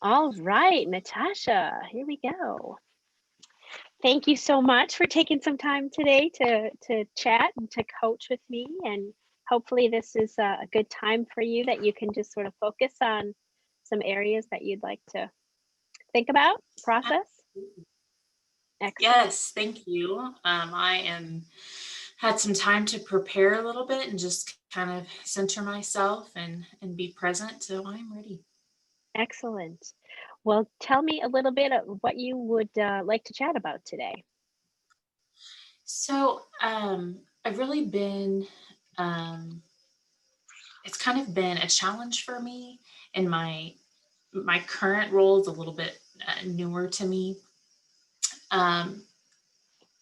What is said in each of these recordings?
All right, Natasha, here we go. Thank you so much for taking some time today to chat and to coach with me. And hopefully this is a good time for you that you can just sort of focus on some areas that you'd like to think about, process. Excellent. Yes, thank you. Had some time to prepare a little bit and just kind of center myself and be present. So I'm ready. Excellent. Well, tell me a little bit of what you would like to chat about today. So I've really been um, it's kind of been a challenge for me, and my current role is a little bit newer to me. Um,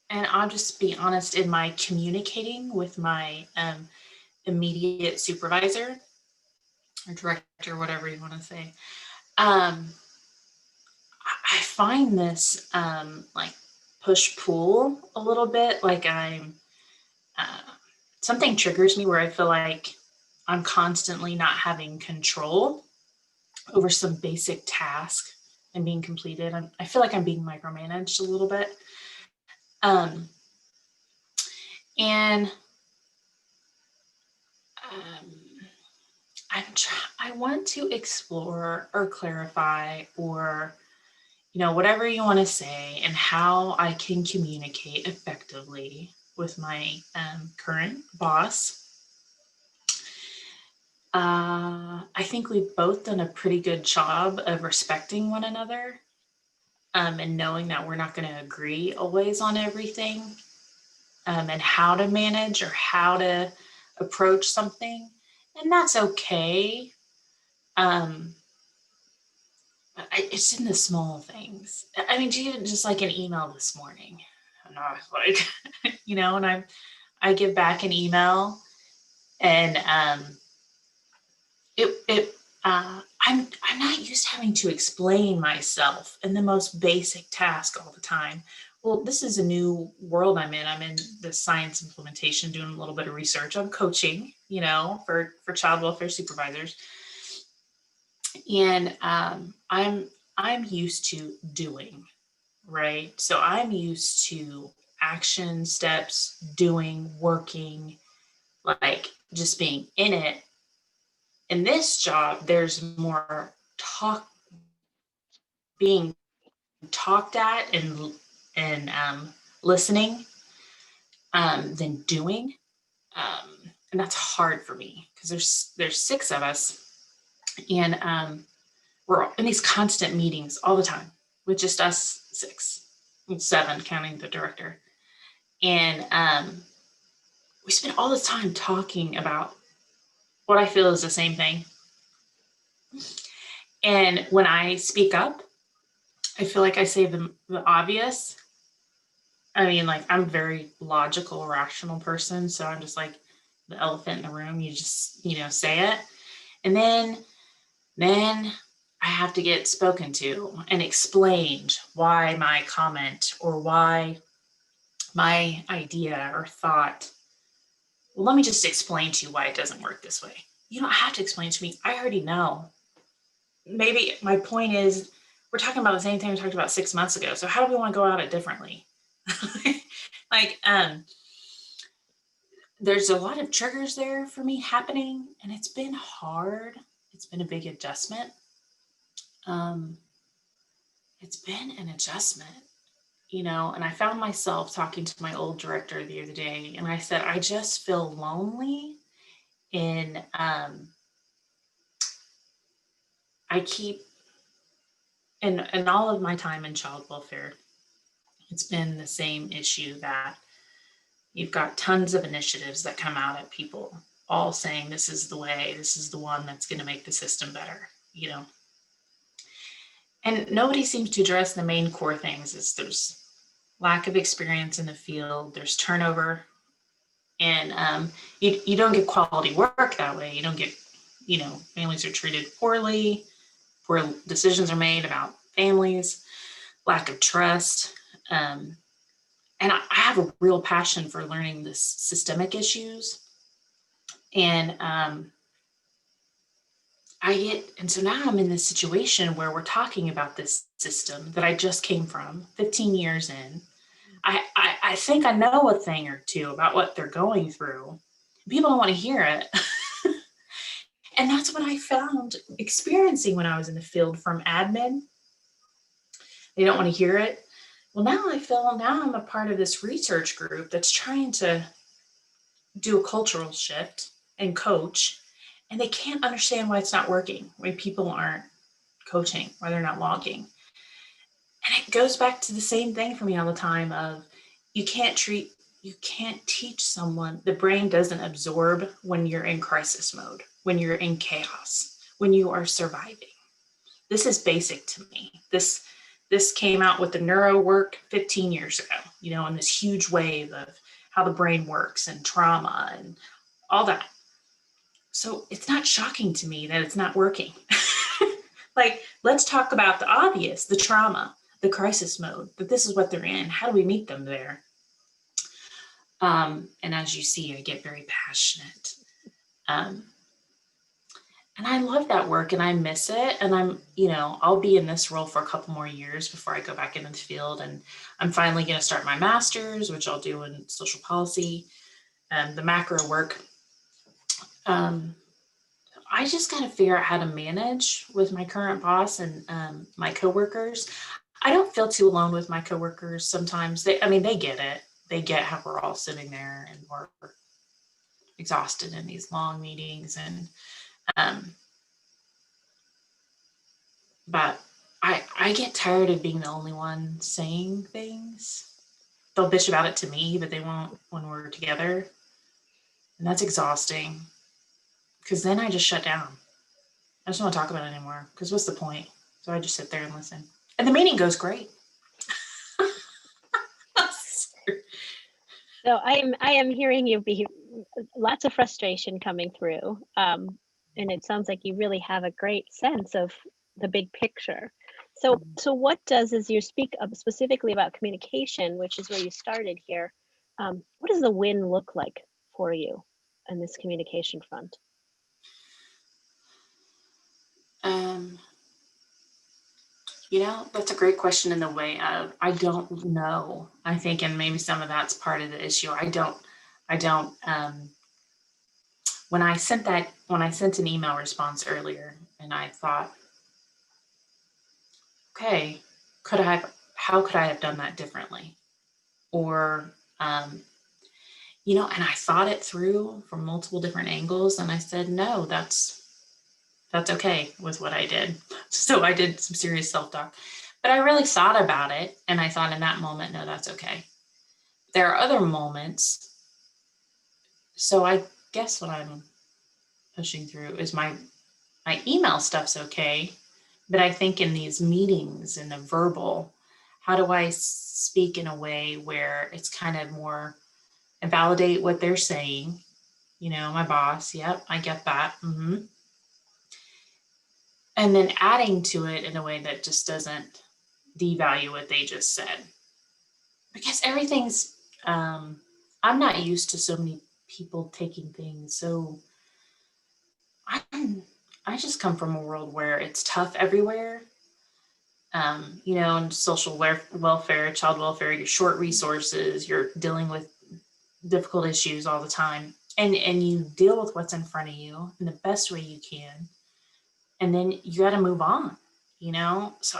and I'll just be honest, in my communicating with my immediate supervisor or director, whatever you want to say. Um, I find this like push pull a little bit. Like uh, something triggers me where I feel like I'm constantly not having control over some basic task and being completed. I feel like I'm being micromanaged a little bit. Um, and um, I want to explore or clarify or whatever you want to say, and how I can communicate effectively with my current boss. I think we've both done a pretty good job of respecting one another, and knowing that we're not going to agree always on everything, and how to manage or how to approach something. And that's okay. Um, it's in the small things. I mean, even just like an email this morning. And I was like, and I give back an email, and it I'm not used to having to explain myself in the most basic task all the time. Well, this is a new world I'm in. I'm in the science implementation, doing a little bit of research on coaching, for child welfare supervisors. And I'm used to doing, right? So I'm used to action steps, doing, working, like just being in it. In this job, there's more being talked at and listening, than doing. And that's hard for me because there's six of us, and we're in these constant meetings all the time with just us six, seven counting the director. And we spend all this time talking about what I feel is the same thing. And when I speak up, I feel like I say the obvious. I mean, like, I'm a very logical, rational person. So I'm just like the elephant in the room. You just, say it. And then I have to get spoken to and explained why my comment or why my idea or thought. Well, let me just explain to you why it doesn't work this way. You don't have to explain to me. I already know. Maybe my point is we're talking about the same thing we talked about 6 months ago. So how do we want to go about it differently? like, there's a lot of triggers there for me happening, and it's been hard. It's been a big adjustment. Um, it's been an adjustment, and I found myself talking to my old director the other day, and I said, I just feel lonely in, I keep, in all of my time in child welfare, it's been the same issue that you've got tons of initiatives that come out at people all saying this is the way, this is the one that's going to make the system better, and nobody seems to address the main core things. Is there's lack of experience in the field, there's turnover, and you don't get quality work that way. You don't get, families are treated poorly, poor decisions are made about families, lack of trust. And I have a real passion for learning the systemic issues. And and so now I'm in this situation where we're talking about this system that I just came from 15 years in. I think I know a thing or two about what they're going through. People don't want to hear it. And that's what I found experiencing when I was in the field from admin. They don't want to hear it. Well, now I'm a part of this research group that's trying to do a cultural shift and coach, and they can't understand why it's not working, why people aren't coaching, why they're not logging. And it goes back to the same thing for me all the time of you can't teach someone. The brain doesn't absorb when you're in crisis mode, when you're in chaos, when you are surviving. This is basic to me. This came out with the neuro work 15 years ago, in this huge wave of how the brain works and trauma and all that. So it's not shocking to me that it's not working. Like, let's talk about the obvious, the trauma, the crisis mode, that this is what they're in. How do we meet them there? And as you see, I get very passionate. And I love that work and I miss it. And I'll be in this role for a couple more years before I go back into the field. And I'm finally going to start my master's, which I'll do in social policy and the macro work. I just got to figure out how to manage with my current boss and my coworkers. I don't feel too alone with my coworkers sometimes. They get it. They get how we're all sitting there and we're exhausted in these long meetings. But I get tired of being the only one saying things. They'll bitch about it to me, but they won't when we're together. And that's exhausting because then I just shut down. I just don't want to talk about it anymore because what's the point? So I just sit there and listen. And the meeting goes great. So I am hearing you be lots of frustration coming through. And it sounds like you really have a great sense of the big picture. So what as you speak specifically about communication, which is where you started here, what does the win look like for you on this communication front? That's a great question in the way of, I don't know, I think, and maybe some of that's part of the issue. I don't, when I sent an email response earlier and I thought, okay, how could I have done that differently? Or, and I thought it through from multiple different angles and I said, no, that's okay with what I did. So I did some serious self-talk, but I really thought about it. And I thought in that moment, no, that's okay. There are other moments. So I guess what I'm pushing through is my email stuff's okay. But I think in these meetings and the verbal, how do I speak in a way where it's kind of more and validate what they're saying? My boss, yep, I get that. Mm-hmm. And then adding to it in a way that just doesn't devalue what they just said. Because everything's, I'm not used to so many people taking things. So I just come from a world where it's tough everywhere. In social welfare, child welfare, you're short resources, you're dealing with difficult issues all the time. And you deal with what's in front of you in the best way you can. And then you got to move on, So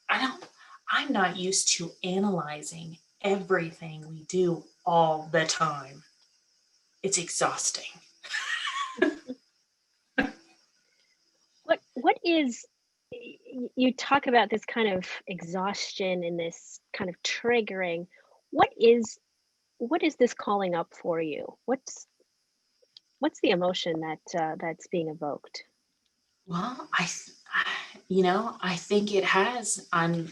I'm not used to analyzing everything we do all the time. It's exhausting. What is, you talk about this kind of exhaustion and this kind of triggering. What is this calling up for you? What's the emotion that's being evoked? Well, I think it has. I'm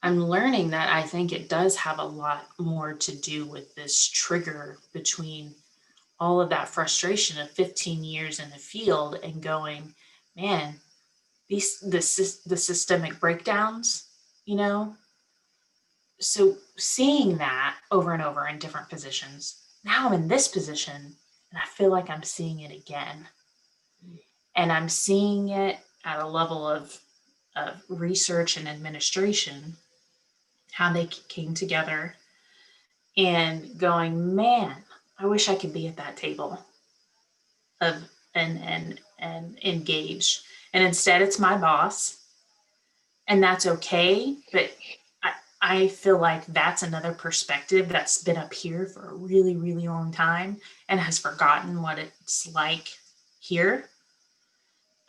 learning that I think it does have a lot more to do with this trigger between all of that frustration of 15 years in the field and going, man, the systemic breakdowns, So seeing that over and over in different positions, now I'm in this position And I feel like I'm seeing it again. And I'm seeing it at a level of research and administration, how they came together and going, man, I wish I could be at that table of and engage. And instead it's my boss, and that's okay. But I feel like that's another perspective that's been up here for a really, really long time and has forgotten what it's like here.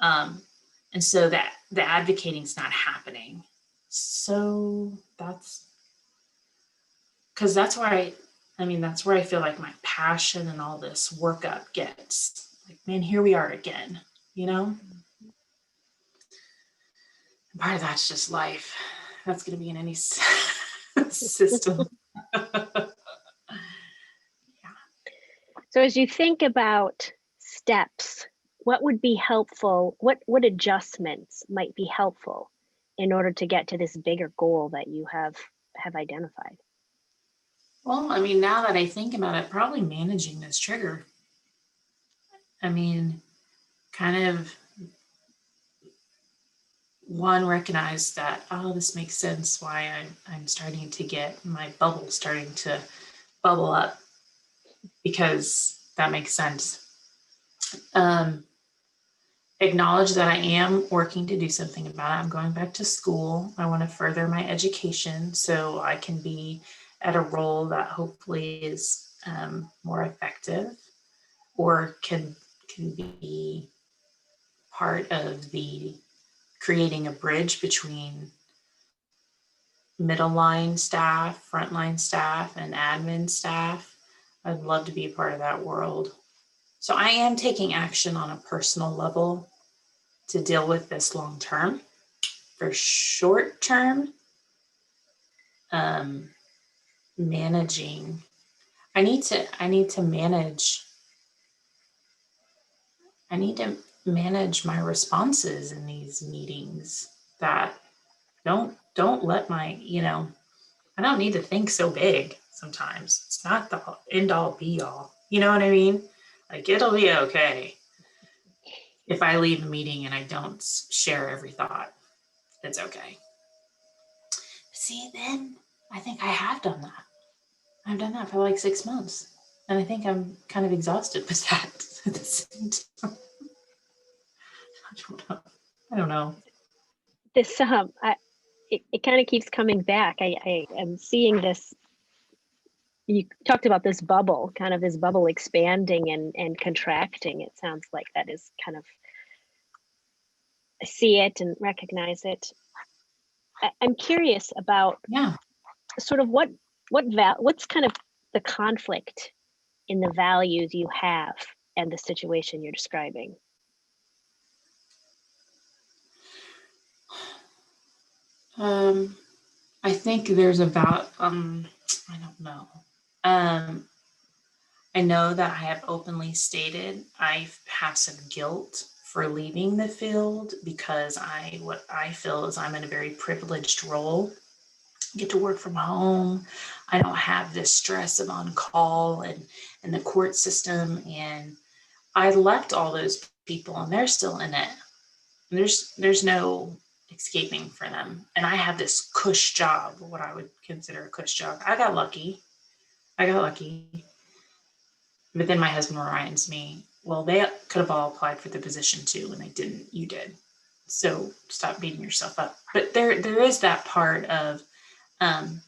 And so that the advocating is not happening. So that's because that's where that's where I feel like my passion and all this workup gets like, man, here we are again, you know? And part of that's just life. That's going to be in any system. So as you think about steps, what would be helpful? What adjustments might be helpful in order to get to this bigger goal that you have identified? Well, I mean, now that I think about it, probably managing this trigger. I mean, kind of one, recognize that, oh, this makes sense why I'm starting to get my bubble starting to bubble up, because that makes sense. Acknowledge that I am working to do something about it. I'm going back to school. I want to further my education so I can be at a role that hopefully is more effective, or can be part of the creating a bridge between middle line staff, frontline staff, and admin staff. I'd love to be a part of that world. So I am taking action on a personal level to deal with this long term. For short term, managing, I need to manage my responses in these meetings. That don't let my, I don't need to think so big sometimes. It's not the end all be all. You know what I mean? Like, it'll be okay if I leave a meeting and I don't share every thought. It's okay. See, then I think I have done that. I've done that for like 6 months. And I think I'm kind of exhausted with that at the same time. I don't know. This it kind of keeps coming back. I am seeing this. You talked about this bubble, kind of this bubble expanding and contracting. It sounds like that is kind of, I see it and recognize it. I'm curious about sort of what's kind of the conflict in the values you have and the situation you're describing. I think there's about, I don't know. I know that I have openly stated I have some guilt for leaving the field, because what I feel is I'm in a very privileged role. I get to work from home. I don't have this stress of on call and the court system. And I left all those people and they're still in it. And there's no escaping for them. And I have this cush job, what I would consider a cush job. I got lucky. But then my husband reminds me, well, they could have all applied for the position too, and they didn't. You did. So stop beating yourself up. But there is that part of, I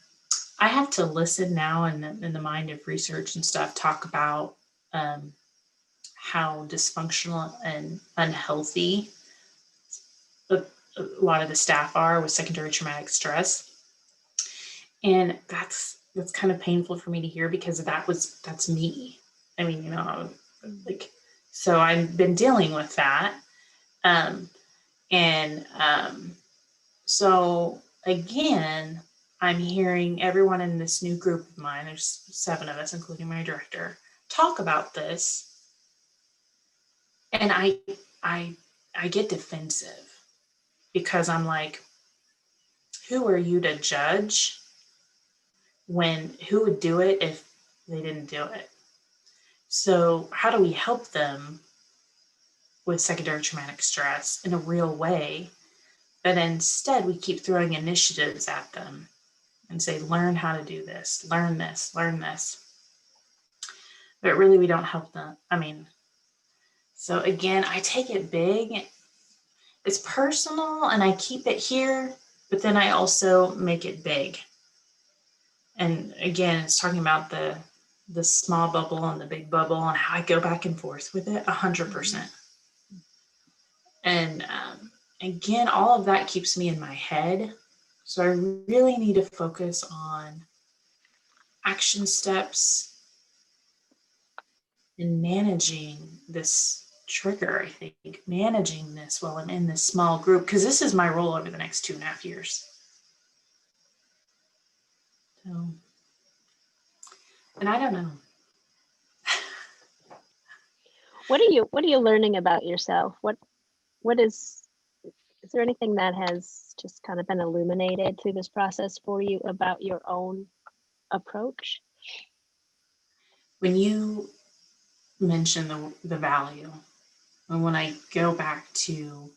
have to listen now in the mind of research and stuff, talk about how dysfunctional and unhealthy a lot of the staff are with secondary traumatic stress. And that's kind of painful for me to hear, because that's me. I mean, like, so I've been dealing with that. So again, I'm hearing everyone in this new group of mine, there's 7 of us, including my director, talk about this. And I get defensive, because I'm like, who are you to judge who would do it if they didn't do it? So how do we help them with secondary traumatic stress in a real way? But instead, we keep throwing initiatives at them and say, learn how to do this, learn this, learn this. But really, we don't help them. So again, I take it big. It's personal and I keep it here, but then I also make it big. And again, it's talking about the small bubble and the big bubble and how I go back and forth with it 100%. And again, all of that keeps me in my head. So I really need to focus on action steps in managing this trigger, I think, managing this while I'm in this small group, because this is my role over the next 2.5 years. So, and I don't know. What are you learning about yourself? What is there anything that has just kind of been illuminated through this process for you about your own approach? When you mention the value, and when I go back to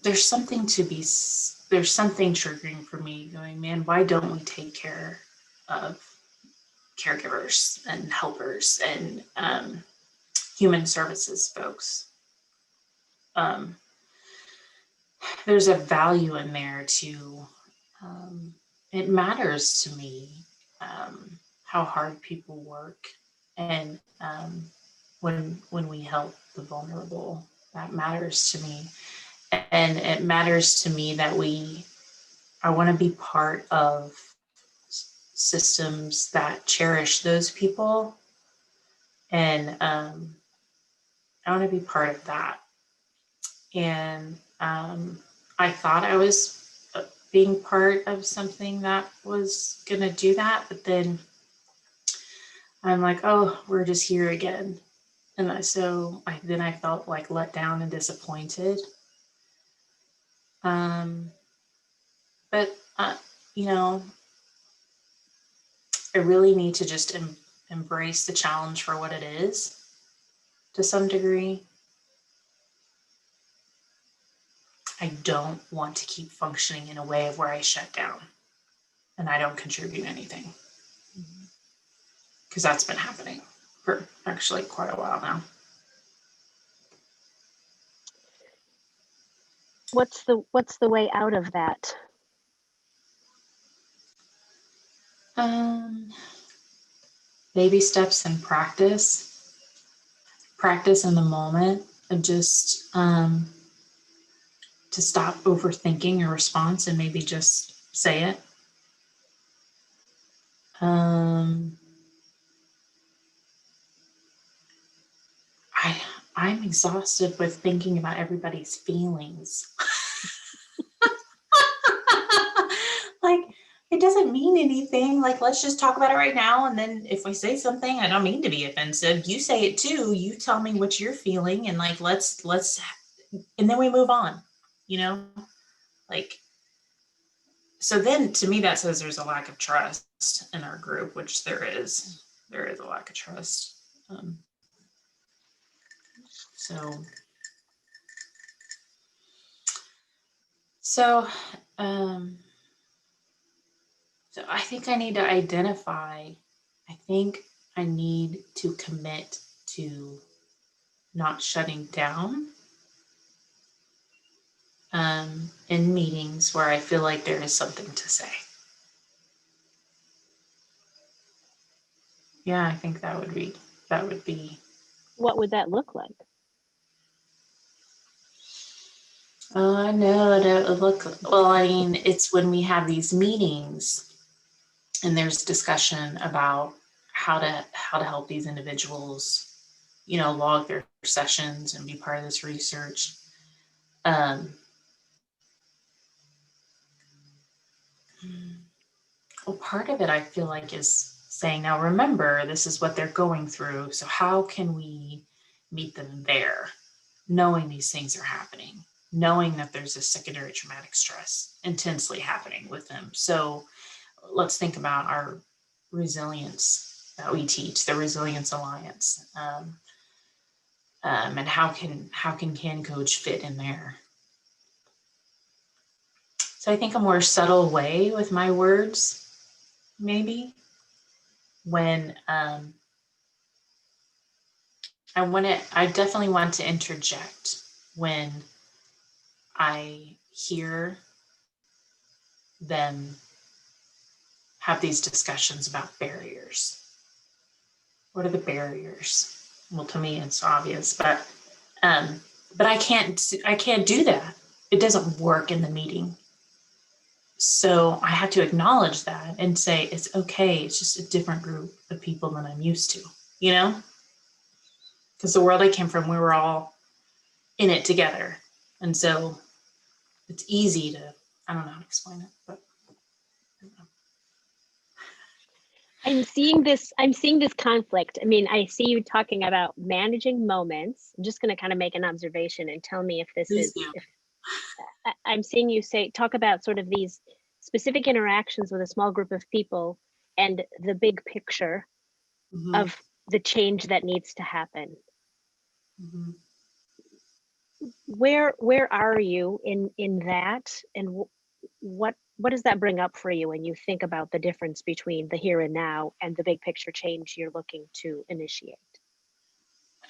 there's something triggering for me going, man, why don't we take care of caregivers and helpers and human services folks? There's a value in there to, it matters to me how hard people work. And when we help the vulnerable, that matters to me. And it matters to me that I want to be part of systems that cherish those people. And I want to be part of that. And I thought I was being part of something that was going to do that. But then I'm like, oh, we're just here again. And I felt like let down and disappointed. But I really need to just embrace the challenge for what it is to some degree. I don't want to keep functioning in a way of where I shut down and I don't contribute anything. Because that's been happening for actually quite a while now. What's the way out of that? Baby steps and practice in the moment, and just to stop overthinking a response and maybe just say it. I'm exhausted with thinking about everybody's feelings. Like, it doesn't mean anything. Like, let's just talk about it right now. And then if we say something, I don't mean to be offensive. You say it too. You tell me what you're feeling, and like, let's, and then we move on, like, so then to me, that says there's a lack of trust in our group, which there is a lack of trust. So I think I need to identify, I think I need to commit to not shutting down in meetings where I feel like there is something to say. Yeah, I think that would be. What would that look like? Oh, no, that would look, well, I mean, it's when we have these meetings and there's discussion about how to help these individuals, log their sessions and be part of this research. Well, part of it I feel like is saying, now remember, this is what they're going through. So how can we meet them there, knowing these things are happening, knowing that there's a secondary traumatic stress intensely happening with them. So let's think about our resilience that we teach, the Resilience Alliance, and how can Coach fit in there? So I think a more subtle way with my words, maybe, when I definitely want to interject when I hear them have these discussions about barriers. What are the barriers? Well, to me, it's obvious, but I can't do that. It doesn't work in the meeting. So I had to acknowledge that and say, it's okay. It's just a different group of people than I'm used to, you know? Because the world I came from, we were all in it together. And so it's easy to, I don't know how to explain it, but. I'm seeing this conflict. I mean, I see you talking about managing moments. I'm just going to kind of make an observation and tell me if this is, if I'm seeing you talk about sort of these specific interactions with a small group of people and the big picture of the change that needs to happen. Where are you in that, and what does that bring up for you when you think about the difference between the here and now and the big picture change you're looking to initiate?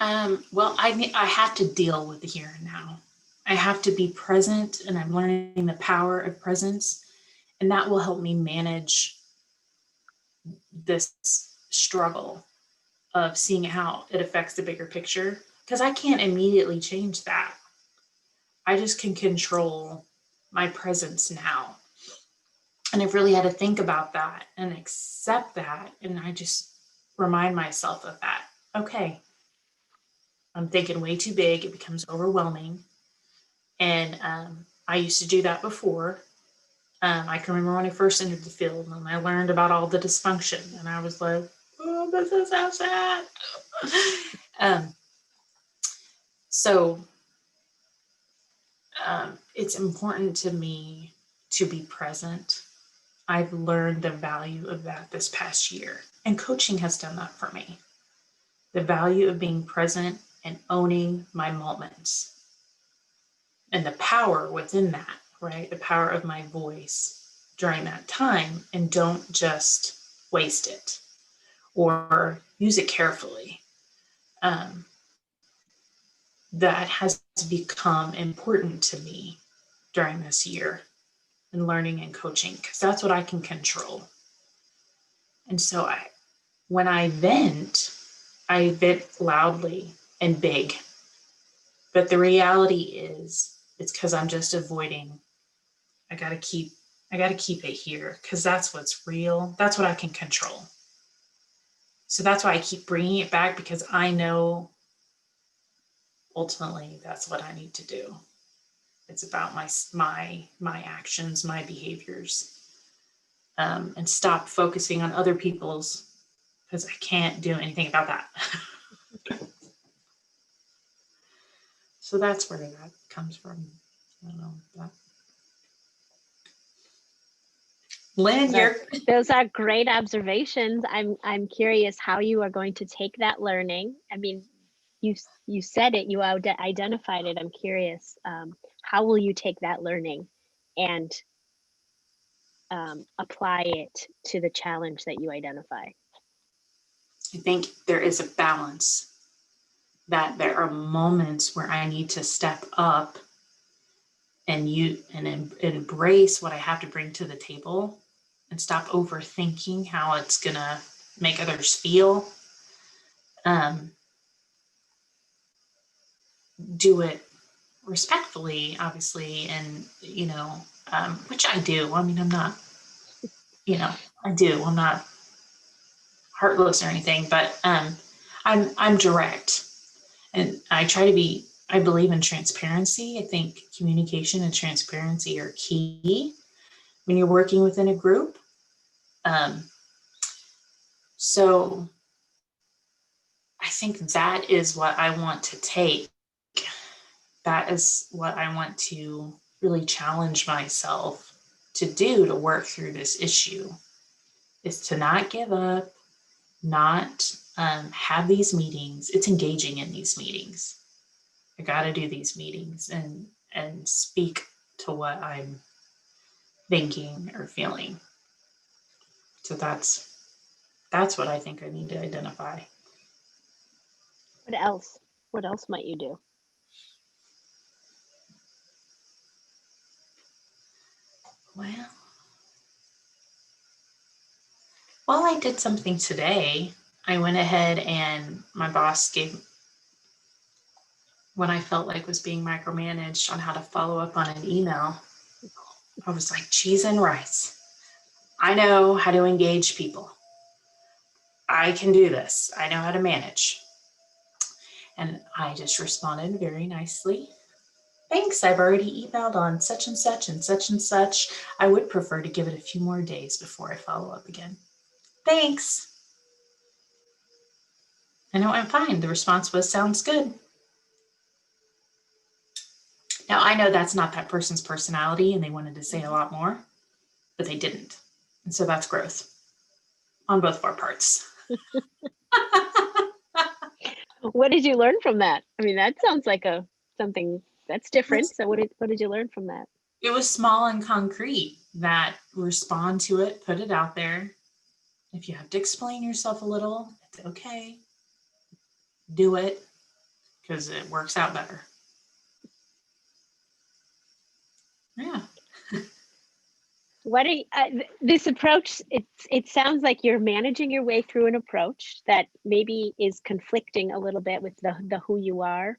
Well, I have to deal with the here and now. I have to be present, and I'm learning the power of presence, and that will help me manage this struggle of seeing how it affects the bigger picture, because I can't immediately change that. I just can control my presence now. And I've really had to think about that and accept that. And I just remind myself of that. Okay, I'm thinking way too big. It becomes overwhelming. And I used to do that before. I can remember when I first entered the field and I learned about all the dysfunction. And I was like, oh, this is so sad. So it's important to me to be present. I've learned the value of that this past year, and coaching has done that for me. The value of being present and owning my moments and the power within that, right? The power of my voice during that time, and don't just waste it or use it carefully. That has become important to me during this year in learning and coaching, because that's what I can control. And so when I vent loudly and big. But the reality is, it's because I'm just avoiding. I gotta keep it here, because that's what's real. That's what I can control. So that's why I keep bringing it back, because I know ultimately that's what I need to do. It's about my actions, my behaviors, and stop focusing on other people's, because I can't do anything about that. So that's where that comes from. I don't know. Lynn, those are great observations. I'm curious how you are going to take that learning. I mean, you said it, you identified it. I'm curious, how will you take that learning and apply it to the challenge that you identify? I think there is a balance, that there are moments where I need to step up and embrace what I have to bring to the table, and stop overthinking how it's gonna make others feel. Do it respectfully, obviously, and which I do. I mean, I'm not, I do. I'm not heartless or anything, but I'm direct, and I try to be. I believe in transparency. I think communication and transparency are key when you're working within a group. So I think that is what I want to take. That is what I want to really challenge myself to do, to work through this issue. is to not give up, not have these meetings. It's engaging in these meetings. I got to do these meetings and speak to what I'm thinking or feeling. So that's what I think I need to identify. What else? What else might you do? Well, I did something today. I went ahead and my boss gave what I felt like was being micromanaged on how to follow up on an email. I was like, cheese and rice. I know how to engage people. I can do this. I know how to manage. And I just responded very nicely. Thanks, I've already emailed on such and such and such and such. I would prefer to give it a few more days before I follow up again. Thanks. And it went fine. The response was, sounds good. Now, I know that's not that person's personality and they wanted to say a lot more, but they didn't. And so that's growth on both of our parts. What did you learn from that? I mean, that sounds like something that's different. So what did you learn from that? It was small and concrete. That respond to it, put it out there. If you have to explain yourself a little, it's okay. Do it because it works out better. Yeah. What this approach? It sounds like you're managing your way through an approach that maybe is conflicting a little bit with the who you are.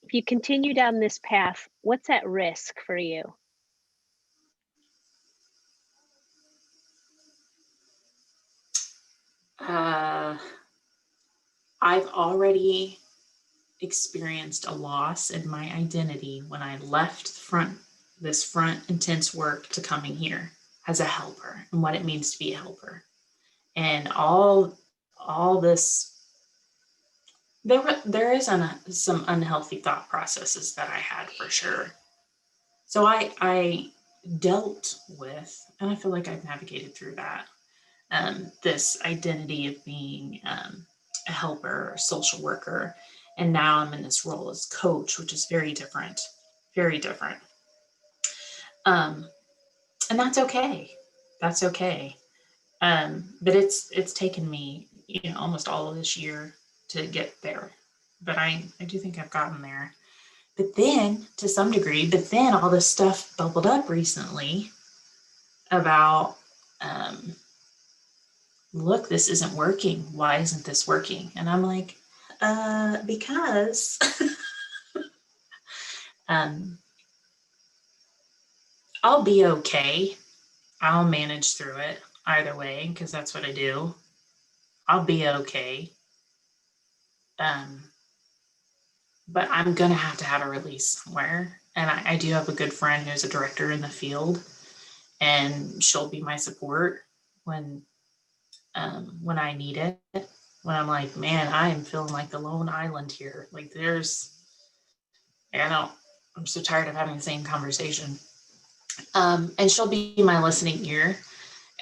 If you continue down this path, what's at risk for you? I've already experienced a loss in my identity when I left this front intense work to coming here as a helper and what it means to be a helper. And all this, there is some unhealthy thought processes that I had for sure. So I dealt with, and I feel like I've navigated through that, this identity of being a helper, a social worker. And now I'm in this role as coach, which is very different, very different. And that's okay. That's okay. But it's taken me, almost all of this year to get there. But I do think I've gotten there. But then, to some degree, all this stuff bubbled up recently about, look, this isn't working. Why isn't this working? And I'm like, because I'll be okay. I'll manage through it either way, because that's what I do. I'll be okay. But I'm going to have a release somewhere. And I do have a good friend who's a director in the field, and she'll be my support when I need it. When I'm like, man, I am feeling like the lone island here. Like I'm so tired of having the same conversation. And she'll be my listening ear.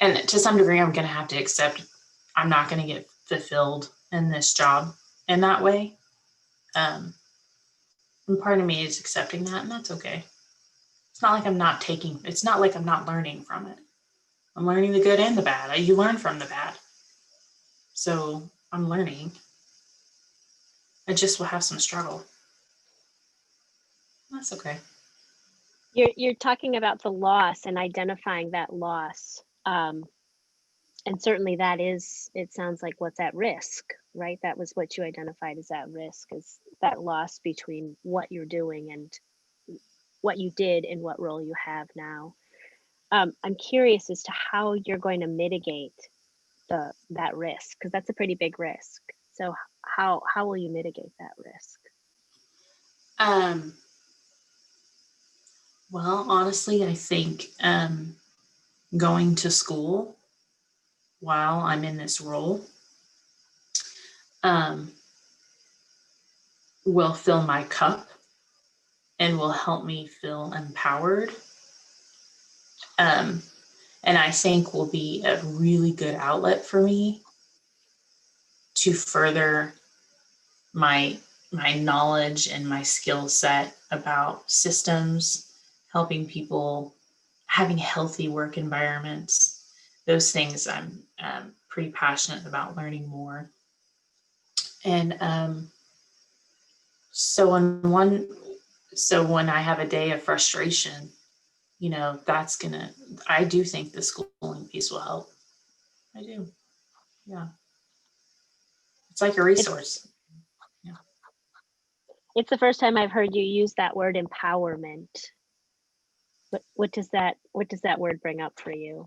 And to some degree, I'm going to have to accept I'm not going to get fulfilled in this job in that way. And part of me is accepting that, and that's okay. It's not like I'm not learning from it. I'm learning the good and the bad. You learn from the bad. So I'm learning. I just will have some struggle. That's okay. You're talking about the loss and identifying that loss. And certainly that is, it sounds like what's at risk, right? That was what you identified as at risk, is that loss between what you're doing and what you did and what role you have now. I'm curious as to how you're going to mitigate that risk, because that's a pretty big risk. So how will you mitigate that risk? Well, honestly, I think going to school while I'm in this role will fill my cup and will help me feel empowered. And and I think will be a really good outlet for me to further my knowledge and my skill set about systems, helping people, having healthy work environments. Those things I'm pretty passionate about learning more. And so when I have a day of frustration, I do think the schooling piece will help. I do. Yeah. It's like a resource. Yeah. It's the first time I've heard you use that word empowerment. What does that word bring up for you?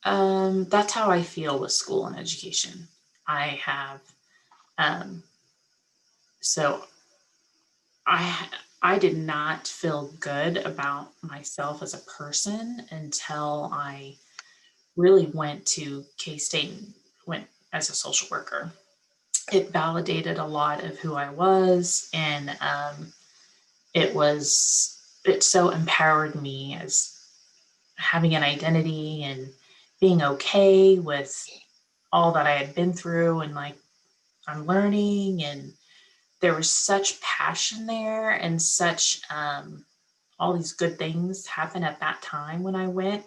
That's how I feel with school and education. I have, so I did not feel good about myself as a person until I really went to K-State and went as a social worker. It validated a lot of who I was, and it so empowered me as having an identity and being okay with all that I had been through, and like I'm learning, and there was such passion there, and such all these good things happened at that time when I went,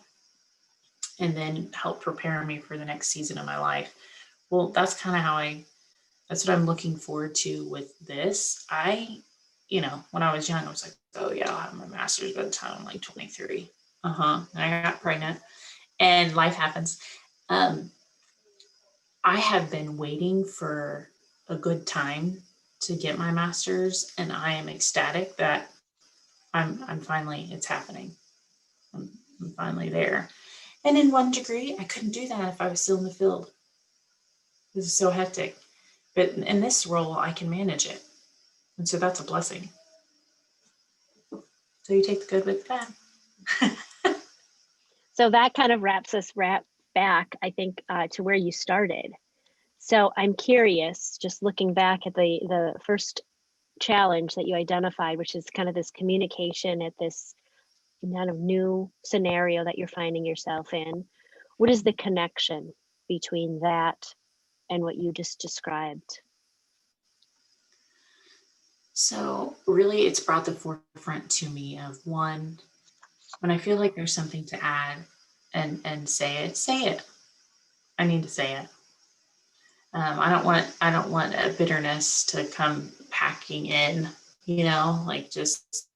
and then helped prepare me for the next season of my life. Well, that's kind of that's what I'm looking forward to with this. When I was young, I was like, oh yeah, I'll have my master's by the time I'm like 23. And I got pregnant, and life happens. I have been waiting for a good time to get my master's, and I am ecstatic that I'm finally, it's happening. I'm finally there. And in one degree, I couldn't do that if I was still in the field. This is so hectic. But in this role, I can manage it. And so that's a blessing. So you take the good with the bad. So that kind of wraps back, I think, to where you started. So I'm curious, just looking back at the first challenge that you identified, which is kind of this communication at this kind of new scenario that you're finding yourself in. What is the connection between that and what you just described? So really, it's brought the forefront to me of one, when I feel like there's something to add and say it. I need to say it. I don't want a bitterness to come packing in, like just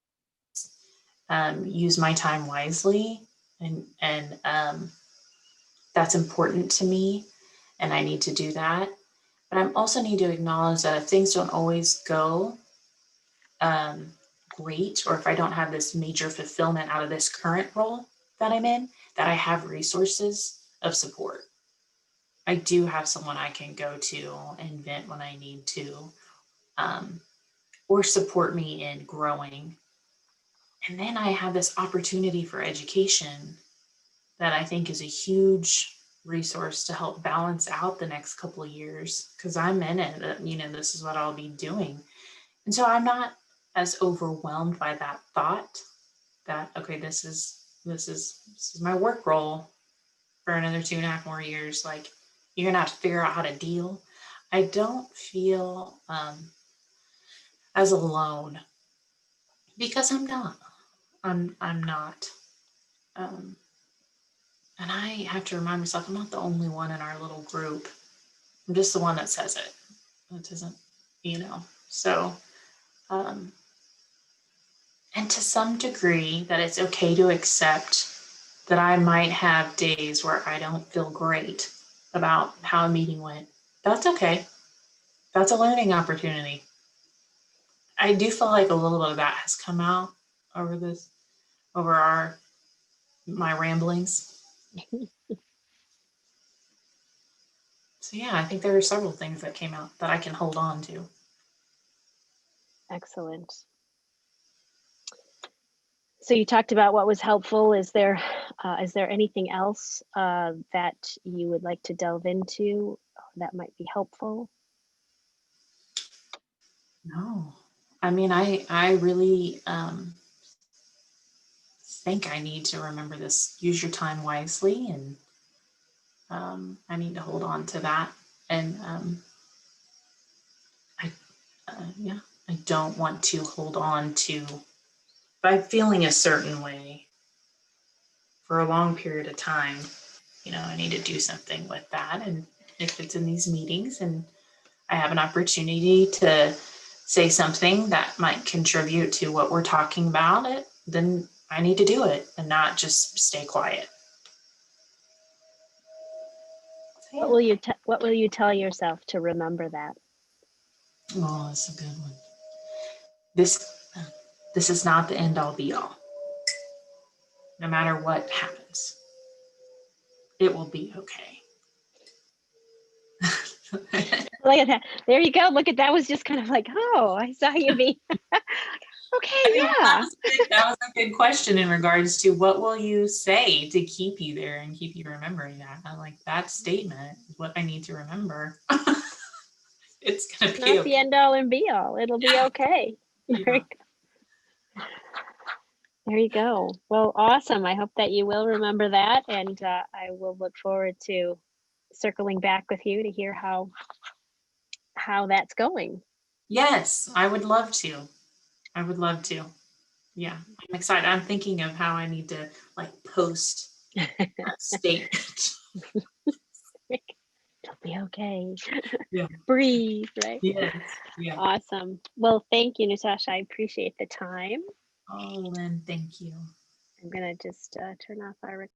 use my time wisely, and that's important to me, and I need to do that. But I also need to acknowledge that if things don't always go great, or if I don't have this major fulfillment out of this current role that I'm in, that I have resources of support. I do have someone I can go to and vent when I need to, or support me in growing. And then I have this opportunity for education that I think is a huge resource to help balance out the next couple of years, because I'm in it, this is what I'll be doing. And so I'm not as overwhelmed by that thought that, okay, this is my work role for another 2.5 more years. Like, you're gonna have to figure out how to deal. I don't feel as alone, because I'm not. I'm not. And I have to remind myself, I'm not the only one in our little group. I'm just the one that says it. It isn't, So, and to some degree, that it's okay to accept that I might have days where I don't feel great about how a meeting went. That's okay. That's a learning opportunity. I do feel like a little bit of that has come out over my ramblings. So yeah, I think there are several things that came out that I can hold on to. Excellent. So you talked about what was helpful. Is there anything else that you would like to delve into that might be helpful? No, I mean, I really think I need to remember this. Use your time wisely, and I need to hold on to that. And I don't want to hold on to, by feeling a certain way for a long period of time. I need to do something with that. And if it's in these meetings and I have an opportunity to say something that might contribute to what we're talking about, then I need to do it and not just stay quiet. So, What will you tell yourself to remember that? Oh, that's a good one. This is not the end all be all. No matter what happens, it will be okay. Look at that. There you go. Look at that. Was just kind of like, oh, I saw you be okay. Yeah. That was a good question in regards to what will you say to keep you there and keep you remembering that. I like that statement is what I need to remember. It's gonna be Not the end all and be all. It'll be okay. Yeah. There you go. Well, awesome. I hope that you will remember that, and I will look forward to circling back with you to hear how that's going. Yes, I would love to. I would love to. Yeah, I'm excited. I'm thinking of how I need to post that statement. It'll be okay. Yeah. Breathe, right? Yes. Yeah. Awesome. Well, thank you, Natasha. I appreciate the time. Oh, Lynn, thank you. I'm gonna just turn off our